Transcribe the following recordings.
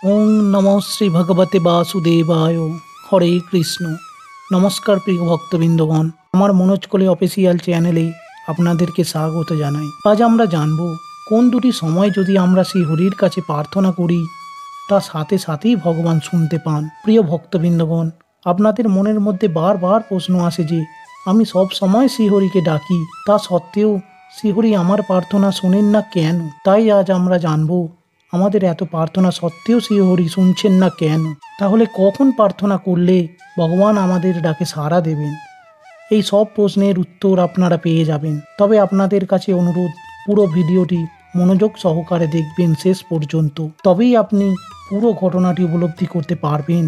ওং নমঃ শ্রী ভগবতে বাসুদেবায়। হরে কৃষ্ণ। নমস্কার প্রিয় ভক্তবৃন্দগণ, আমার মনোজ কোলে অফিসিয়াল চ্যানেলে আপনাদেরকে স্বাগত জানাই। আজ আমরা জানব কোন দুটি সময় যদি আমরা শ্রী হরির কাছে প্রার্থনা করি তা সাথে সাথেই ভগবান শুনতে পান। প্রিয় ভক্তবৃন্দগণ, আপনাদের মনের মধ্যে বারবার প্রশ্ন আসে যে আমি সব সময় শ্রীহরিকে ডাকি, তা সত্ত্বেও শ্রীহরি আমার প্রার্থনা শোনেন না কেন? তাই আজ আমরা জানব আমাদের এত প্রার্থনা সত্ত্বেও শ্রীহরি শুনছেন না কেন। তাহলে কখন প্রার্থনা করলে ভগবান আমাদের ডাকে সাড়া দেবেন? এই সব প্রশ্নের উত্তর আপনারা পেয়ে যাবেন। তবে আপনাদের কাছে অনুরোধ, পুরো ভিডিওটি মনোযোগ সহকারে দেখবেন শেষ পর্যন্ত, তবেই আপনি পুরো ঘটনাটি উপলব্ধি করতে পারবেন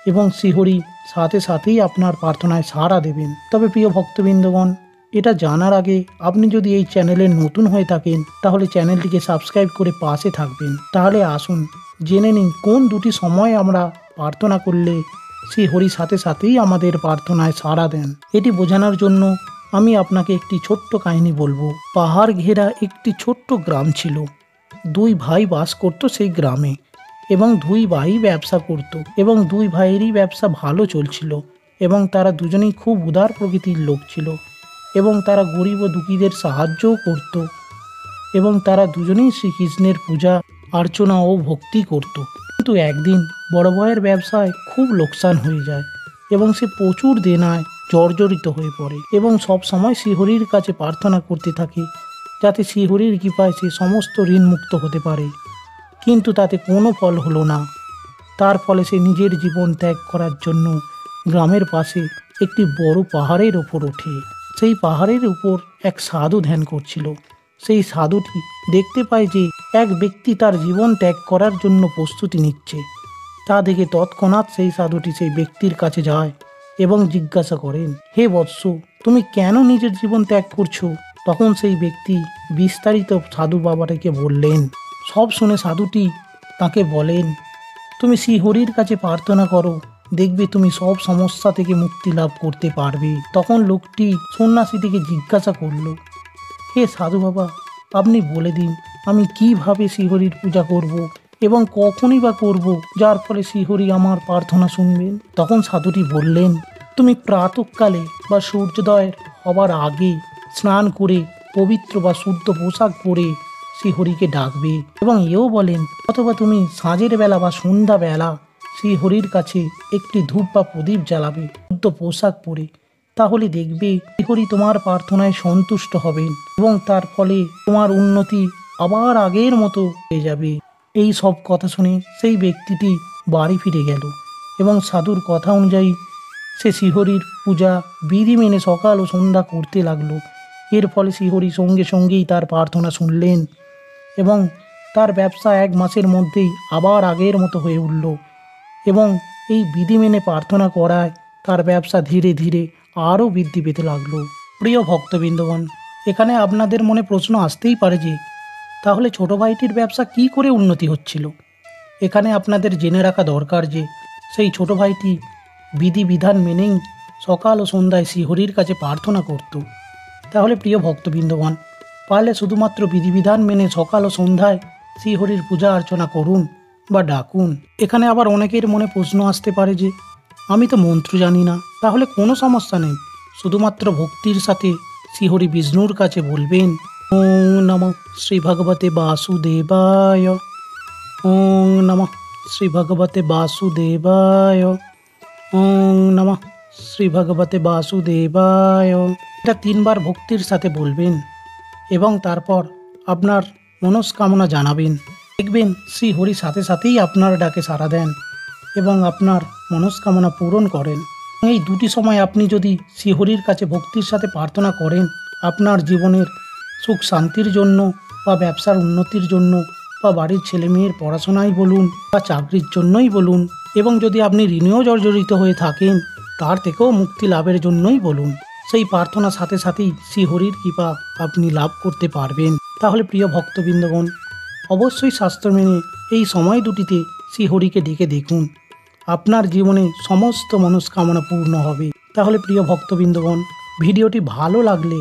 এবং শ্রীহরি সাথে সাথেই আপনার প্রার্থনায় সাড়া দেবেন। তবে প্রিয় ভক্তবৃন্দগণ, এটা জানার আগে আপনি যদি এই চ্যানেলে নতুন হয়ে থাকেন তাহলে চ্যানেলটিকে সাবস্ক্রাইব করে পাশে থাকবেন। তাহলে আসুন জেনে নিন কোন দুটি সময় আমরা প্রার্থনা করলে শ্রীহরি সাথে সাথেই আমাদের প্রার্থনায় সাড়া দেন। এটি বোঝানোর জন্য আমি আপনাকে একটি ছোট্ট কাহিনী বলবো। পাহাড় ঘেরা একটি ছোট্ট গ্রাম ছিল। দুই ভাই বাস করত সেই গ্রামে এবং দুই ভাই ব্যবসা করত এবং দুই ভাইয়েরই ব্যবসা ভালো চলছিল এবং তারা দুজনেই খুব উদার প্রকৃতির লোক ছিল এবং তারা গরিব ও দুঃখীদের সাহায্যও করত এবং তারা দুজনেই শ্রীকৃষ্ণের পূজা অর্চনা ও ভক্তি করত। কিন্তু একদিন বড় ভাইয়ের ব্যবসায় খুব লোকসান হয়ে যায় এবং সে প্রচুর দেনায় জর্জরিত হয়ে পড়ে এবং সব সময় শ্রীহরির কাছে প্রার্থনা করতে থাকে যাতে শ্রীহরির কৃপায় সে সমস্ত ঋণ মুক্ত হতে পারে। কিন্তু তাতে কোনো ফল হলো না। তার ফলে সে নিজের জীবন ত্যাগ করার জন্য গ্রামের পাশে একটি বড় পাহাড়ের ওপর ওঠে। সেই পাহাড়ের উপর এক সাধু ধ্যান করছিল। সেই সাধুটি দেখতে পায় যে এক ব্যক্তি তার জীবন ত্যাগ করার জন্য প্রস্তুতি নিচ্ছে। তা দেখে তৎক্ষণাৎ সেই সাধুটি সেই ব্যক্তির কাছে যায় এবং জিজ্ঞাসা করেন, হে বৎস, তুমি কেন নিজের জীবন ত্যাগ করছো? তখন সেই ব্যক্তি বিস্তারিত সাধু বাবাটাকে বললেন। সব শুনে সাধুটি তাকে বলেন, তুমি শ্রীহরির কাছে প্রার্থনা করো, দেখবে তুমি সব সমস্যা থেকে মুক্তি লাভ করতে পারবে। তখন লোকটি সন্ন্যাসীটিকে জিজ্ঞাসা করল, হে সাধু বাবা, আপনি বলে দিন আমি কিভাবে শ্রীহরির পূজা করব এবং কখনই বা করব যার ফলে শ্রীহরি আমার প্রার্থনা শুনবেন? তখন সাধুটি বললেন, তুমি প্রাতঃকালে বা সূর্যোদয় হবার আগে স্নান করে পবিত্র বা শুদ্ধ পোশাক পরে শ্রীহরিকে ডাকবে এবং এও বলেন, অথবা তুমি সাঁঝের বেলা বা সন্ধ্যা বেলা শ্রীহরির কাছে একটি ধূপ বা প্রদীপ জ্বালাবে শুদ্ধ পোশাক পরে। তাহলে দেখবে শ্রীহরি তোমার প্রার্থনায় সন্তুষ্ট হবেন এবং তার ফলে তোমার উন্নতি আবার আগের মতো হয়ে যাবে। এই সব কথা শুনে সেই ব্যক্তিটি বাড়ি ফিরে গেল এবং সাধুর কথা অনুযায়ী সে শ্রীহরির পূজা বিধি মেনে সকাল ও সন্ধ্যা করতে লাগলো। এর ফলে শ্রীহরি সঙ্গে সঙ্গেই তার প্রার্থনা শুনলেন এবং তার ব্যবসা 1 মাসের মধ্যেই আবার আগের মতো হয়ে উঠল এবং এই বিধি মেনে প্রার্থনা করায় তার ব্যবসা ধীরে ধীরে আরও বৃদ্ধি পেতে লাগলো। প্রিয় ভক্তবৃন্দগণ, এখানে আপনাদের মনে প্রশ্ন আসতেই পারে যে তাহলে ছোট ভাইটির ব্যবসা কি করে উন্নতি হচ্ছিল? এখানে আপনাদের জেনে রাখা দরকার যে সেই ছোট ভাইটি বিধিবিধান মেনেই সকাল ও সন্ধ্যায় শ্রীহরির কাছে প্রার্থনা করত। তাহলে প্রিয় ভক্তবৃন্দগণ, পারলে শুধুমাত্র বিধিবিধান মেনে সকাল ও সন্ধ্যায় শ্রীহরির পূজা অর্চনা করুন বা ডাকুন। এখানে আবার অনেকের মনে প্রশ্ন আসতে পারে যে আমি তো মন্ত্র জানি না। তাহলে কোনো সমস্যা নেই, শুধুমাত্র ভক্তির সাথে শ্রীহরি বিষ্ণুর কাছে বলবেন, ওং নমঃ শ্রী ভগবতে বাসুদেবায়, ওং নমঃ শ্রী ভগবতে বাসুদেবায়, ওং নমঃ শ্রী ভগবতে বাসুদেবায়। এটা 3 বার ভক্তির সাথে বলবেন এবং তারপর আপনার মনস্কামনা জানাবেন। দেখবেন শ্রীহরি সাথে সাথেই আপনার ডাকে সাড়া দেন এবং আপনার মনস্কামনা পূরণ করেন। এই দুটি সময় আপনি যদি শ্রীহরির কাছে ভক্তির সাথে প্রার্থনা করেন, আপনার জীবনের সুখ শান্তির জন্য বা ব্যবসার উন্নতির জন্য বা বাড়ির ছেলে মেয়ের পড়াশোনাই বলুন বা চাকরির জন্যই বলুন, এবং যদি আপনি ঋণেও জর্জরিত হয়ে থাকেন তার থেকেও মুক্তি লাভের জন্যই বলুন, সেই প্রার্থনার সাথে সাথেই শ্রীহরির কৃপা আপনি লাভ করতে পারবেন। তাহলে প্রিয় ভক্তবৃন্দগণ, অবশ্যই শাস্ত্র মেনে এই সময় দুটিতে শ্রীহরিকে ডেকে দেখুন, আপনার জীবনে সমস্ত মনস্কামনা পূর্ণ হবে। তাহলে প্রিয় ভক্তবৃন্দগণ, ভিডিওটি ভালো লাগলে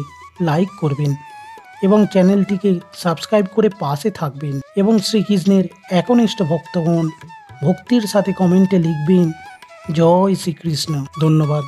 লাইক করবেন এবং চ্যানেলটিকে সাবস্ক্রাইব করে পাশে থাকবেন এবং শ্রীকৃষ্ণের একনিষ্ঠ ভক্তগণ ভক্তির সাথে কমেন্টে লিখবেন জয় শ্রীকৃষ্ণ। ধন্যবাদ।